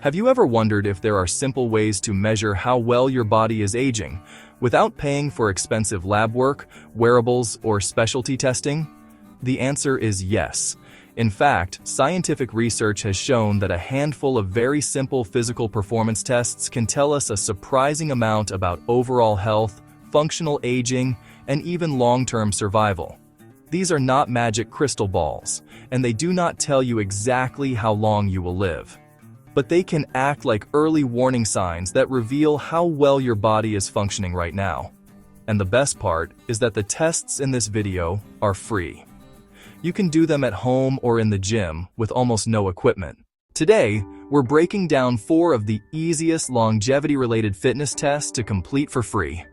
Have you ever wondered if there are simple ways to measure how well your body is aging without paying for expensive lab work, wearables, or specialty testing? The answer is yes. In fact, scientific research has shown that a handful of very simple physical performance tests can tell us a surprising amount about overall health, functional aging, and even long-term survival. These are not magic crystal balls, and they do not tell you exactly how long you will live. But they can act like early warning signs that reveal how well your body is functioning right now. And the best part is that the tests in this video are free. You can do them at home or in the gym with almost no equipment. Today, we're breaking down 4 of the easiest longevity-related fitness tests to complete for free.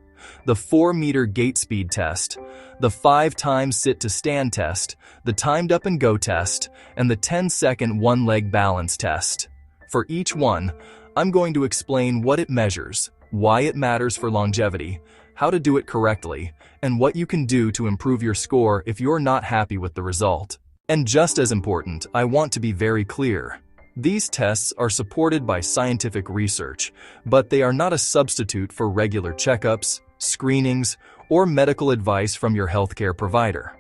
The 4-meter gait speed test, the 5 times sit-to-stand test, the timed up-and-go test, and the 10-second one-leg balance test. For each one, I'm going to explain what it measures, why it matters for longevity, how to do it correctly, and what you can do to improve your score if you're not happy with the result. And just as important, I want to be very clear. These tests are supported by scientific research, but they are not a substitute for regular checkups, screenings, or medical advice from your healthcare provider.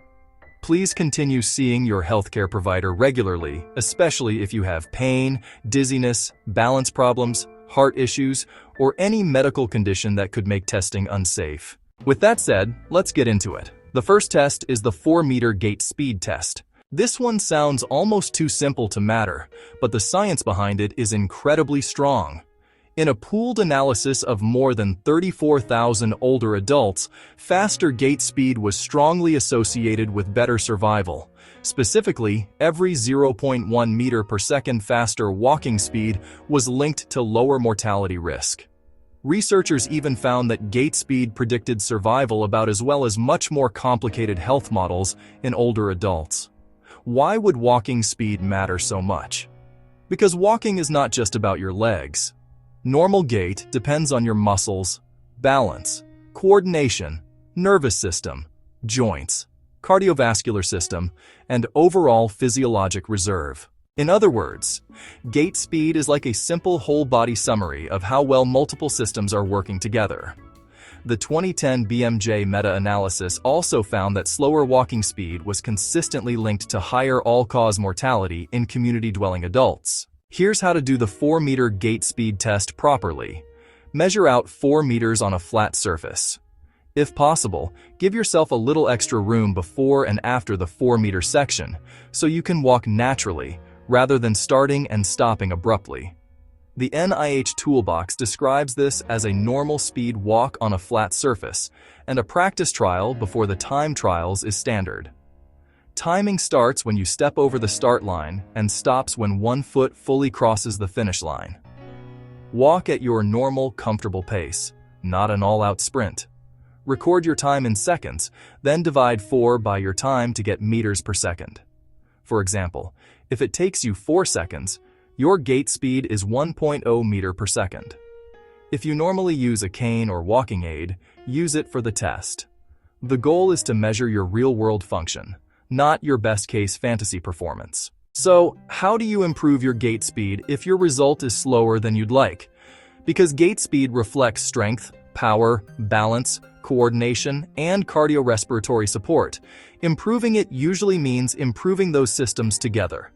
Please continue seeing your healthcare provider regularly, especially if you have pain, dizziness, balance problems, heart issues, or any medical condition that could make testing unsafe. With that said, let's get into it. The first test is the 4-meter gait speed test. This one sounds almost too simple to matter, but the science behind it is incredibly strong. In a pooled analysis of more than 34,000 older adults, faster gait speed was strongly associated with better survival. Specifically, every 0.1 meter per second faster walking speed was linked to lower mortality risk. Researchers even found that gait speed predicted survival about as well as much more complicated health models in older adults. Why would walking speed matter so much? Because walking is not just about your legs. Normal gait depends on your muscles, balance, coordination, nervous system, joints, cardiovascular system, and overall physiologic reserve. In other words, gait speed is like a simple whole-body summary of how well multiple systems are working together. The 2010 BMJ meta-analysis also found that slower walking speed was consistently linked to higher all-cause mortality in community-dwelling adults. Here's how to do the 4-meter gait speed test properly. Measure out 4 meters on a flat surface. If possible, give yourself a little extra room before and after the 4-meter section, so you can walk naturally, rather than starting and stopping abruptly. The NIH Toolbox describes this as a normal speed walk on a flat surface, and a practice trial before the time trials is standard. Timing starts when you step over the start line and stops when 1 foot fully crosses the finish line. Walk at your normal, comfortable pace, not an all-out sprint. Record your time in seconds, then divide 4 by your time to get meters per second. For example, if it takes you 4 seconds, your gait speed is 1.0 meter per second. If you normally use a cane or walking aid, use it for the test. The goal is to measure your real-world function, not your best-case fantasy performance. So, how do you improve your gait speed if your result is slower than you'd like? Because gait speed reflects strength, power, balance, coordination, and cardiorespiratory support. Improving it usually means improving those systems together.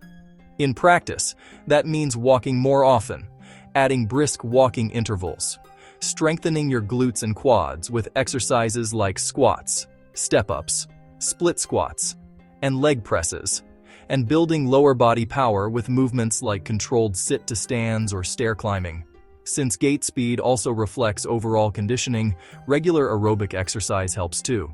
In practice, that means walking more often, adding brisk walking intervals, strengthening your glutes and quads with exercises like squats, step-ups, split squats, and leg presses, and building lower body power with movements like controlled sit-to-stands or stair climbing. Since gait speed also reflects overall conditioning, regular aerobic exercise helps too.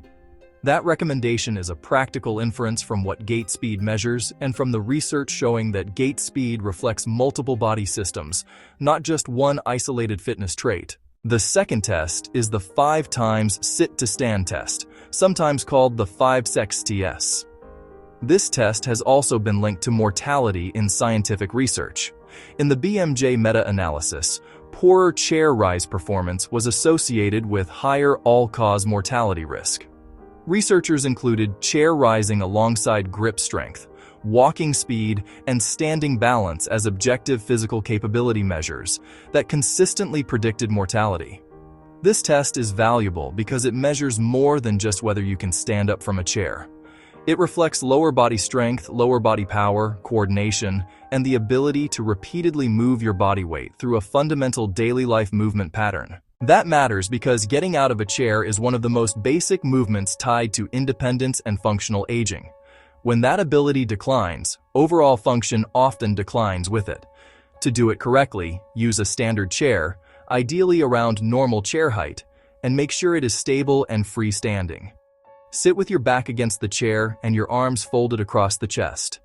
That recommendation is a practical inference from what gait speed measures and from the research showing that gait speed reflects multiple body systems, not just one isolated fitness trait. The second test is the 5 times sit-to-stand test, sometimes called the 5-SEX-TS. This test has also been linked to mortality in scientific research. In the BMJ meta-analysis, poorer chair rise performance was associated with higher all-cause mortality risk. Researchers included chair rising alongside grip strength, walking speed, and standing balance as objective physical capability measures that consistently predicted mortality. This test is valuable because it measures more than just whether you can stand up from a chair. It reflects lower body strength, lower body power, coordination, and the ability to repeatedly move your body weight through a fundamental daily life movement pattern. That matters because getting out of a chair is one of the most basic movements tied to independence and functional aging. When that ability declines, overall function often declines with it. To do it correctly, use a standard chair, ideally around normal chair height, and make sure it is stable and freestanding. Sit with your back against the chair and your arms folded across the chest.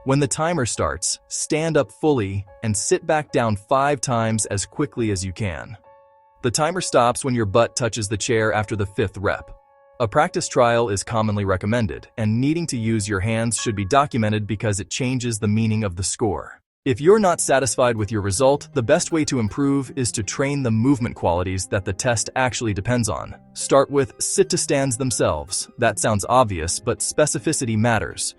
When the timer starts, stand up fully and sit back down 5 times as quickly as you can. The timer stops when your butt touches the chair after the 5th rep. A practice trial is commonly recommended, and needing to use your hands should be documented because it changes the meaning of the score. If you're not satisfied with your result, the best way to improve is to train the movement qualities that the test actually depends on. Start with sit-to-stands themselves. That sounds obvious, but specificity matters.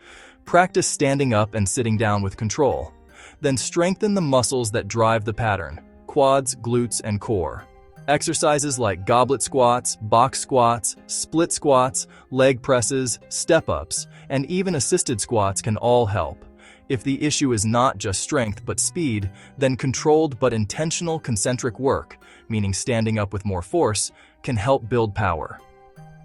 Practice standing up and sitting down with control. Then strengthen the muscles that drive the pattern: quads, glutes, and core. Exercises like goblet squats, box squats, split squats, leg presses, step-ups, and even assisted squats can all help. If the issue is not just strength but speed, then controlled but intentional concentric work, meaning standing up with more force, can help build power.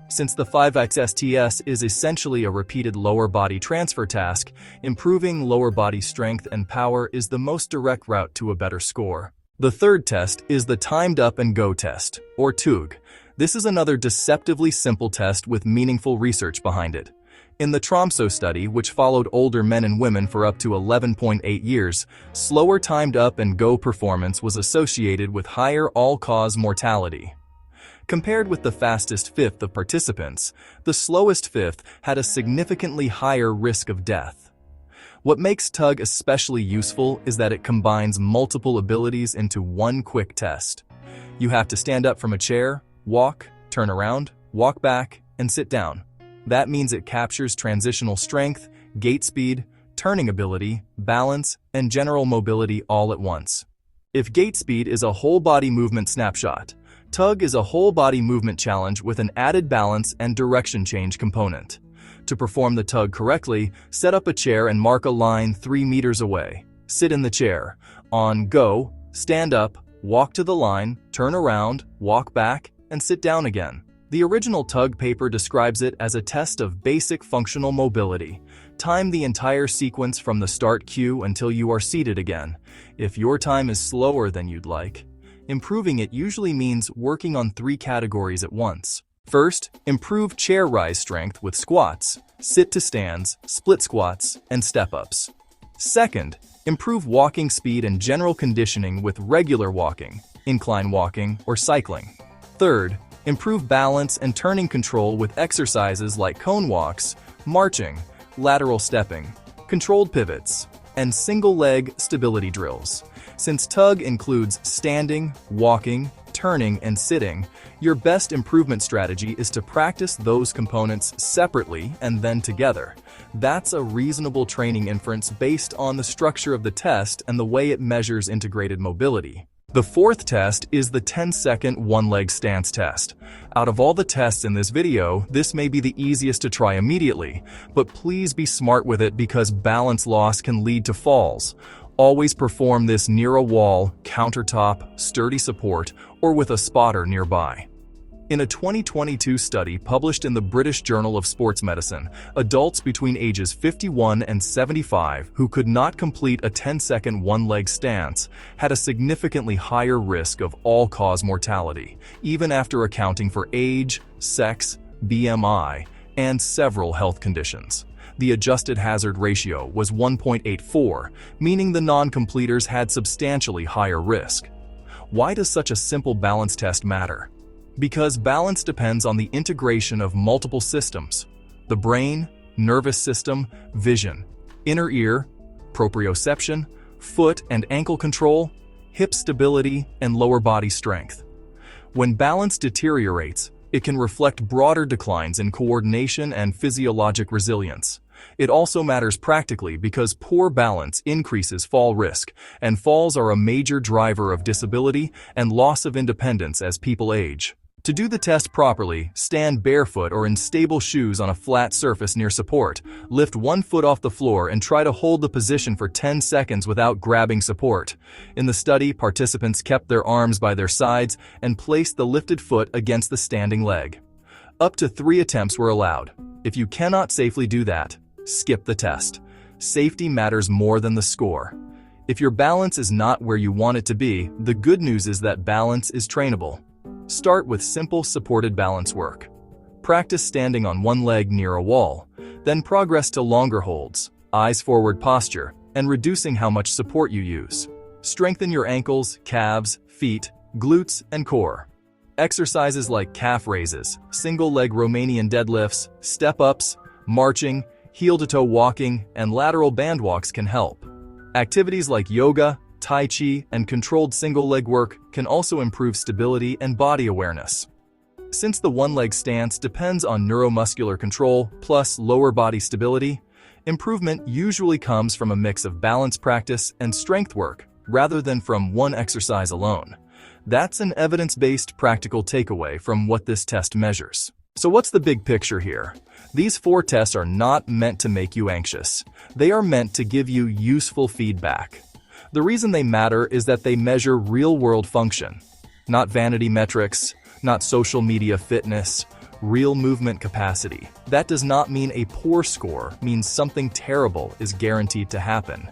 Since the 5x STS is essentially a repeated lower body transfer task, improving lower body strength and power is the most direct route to a better score. The third test is the Timed Up and Go test, or TUG. This is another deceptively simple test with meaningful research behind it. In the Tromsø study, which followed older men and women for up to 11.8 years, slower timed up and go performance was associated with higher all-cause mortality. Compared with the fastest fifth of participants, the slowest fifth had a significantly higher risk of death. What makes TUG especially useful is that it combines multiple abilities into one quick test. You have to stand up from a chair, walk, turn around, walk back, and sit down. That means it captures transitional strength, gait speed, turning ability, balance, and general mobility all at once. If gait speed is a whole-body movement snapshot, TUG is a whole-body movement challenge with an added balance and direction change component. To perform the TUG correctly, set up a chair and mark a line 3 meters away. Sit in the chair. On go, stand up, walk to the line, turn around, walk back, and sit down again. The original TUG paper describes it as a test of basic functional mobility. Time the entire sequence from the start cue until you are seated again. If your time is slower than you'd like, improving it usually means working on 3 categories at once. First, improve chair rise strength with squats, sit-to-stands, split squats, and step-ups. Second, improve walking speed and general conditioning with regular walking, incline walking, or cycling. Third, improve balance and turning control with exercises like cone walks, marching, lateral stepping, controlled pivots, and single-leg stability drills. Since TUG includes standing, walking, turning, and sitting, your best improvement strategy is to practice those components separately and then together. That's a reasonable training inference based on the structure of the test and the way it measures integrated mobility. The fourth test is the 10-second one-leg stance test. Out of all the tests in this video, this may be the easiest to try immediately, but please be smart with it because balance loss can lead to falls. Always perform this near a wall, countertop, sturdy support, or with a spotter nearby. In a 2022 study published in the British Journal of Sports Medicine, adults between ages 51 and 75 who could not complete a 10-second one-leg stance had a significantly higher risk of all-cause mortality, even after accounting for age, sex, BMI, and several health conditions. The adjusted hazard ratio was 1.84, meaning the non-completers had substantially higher risk. Why does such a simple balance test matter? Because balance depends on the integration of multiple systems: the brain, nervous system, vision, inner ear, proprioception, foot and ankle control, hip stability, and lower body strength. When balance deteriorates, it can reflect broader declines in coordination and physiologic resilience. It also matters practically because poor balance increases fall risk, and falls are a major driver of disability and loss of independence as people age. To do the test properly, stand barefoot or in stable shoes on a flat surface near support. Lift one foot off the floor and try to hold the position for 10 seconds without grabbing support. In the study, participants kept their arms by their sides and placed the lifted foot against the standing leg. Up to 3 attempts were allowed. If you cannot safely do that, skip the test. Safety matters more than the score. If your balance is not where you want it to be, the good news is that balance is trainable. Start with simple supported balance work. Practice standing on one leg near a wall, then progress to longer holds, eyes forward posture, and reducing how much support you use. Strengthen your ankles, calves, feet, glutes, and core. Exercises like calf raises, single-leg Romanian deadlifts, step-ups, marching, heel-to-toe walking, and lateral band walks can help. Activities like yoga, Tai Chi, and controlled single-leg work can also improve stability and body awareness. Since the one-leg stance depends on neuromuscular control plus lower body stability, improvement usually comes from a mix of balance practice and strength work rather than from one exercise alone. That's an evidence-based practical takeaway from what this test measures. So what's the big picture here? These 4 tests are not meant to make you anxious. They are meant to give you useful feedback. The reason they matter is that they measure real-world function, not vanity metrics, not social media fitness, real movement capacity. That does not mean a poor score means something terrible is guaranteed to happen.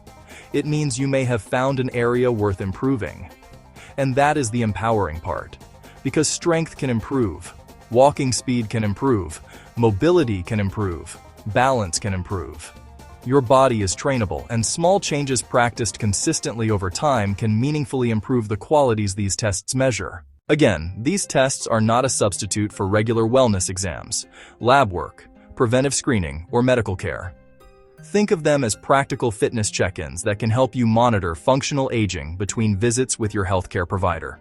It means you may have found an area worth improving. And that is the empowering part. Because strength can improve, walking speed can improve, mobility can improve, balance can improve. Your body is trainable, and small changes practiced consistently over time can meaningfully improve the qualities these tests measure. Again, these tests are not a substitute for regular wellness exams, lab work, preventive screening, or medical care. Think of them as practical fitness check-ins that can help you monitor functional aging between visits with your healthcare provider.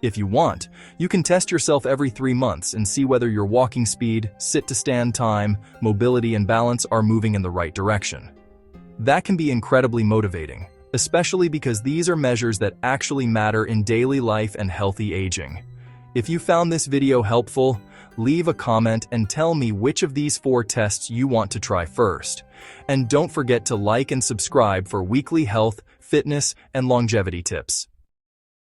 If you want, you can test yourself every 3 months and see whether your walking speed, sit-to-stand time, mobility, and balance are moving in the right direction. That can be incredibly motivating, especially because these are measures that actually matter in daily life and healthy aging. If you found this video helpful, leave a comment and tell me which of these 4 tests you want to try first. And don't forget to like and subscribe for weekly health, fitness, and longevity tips.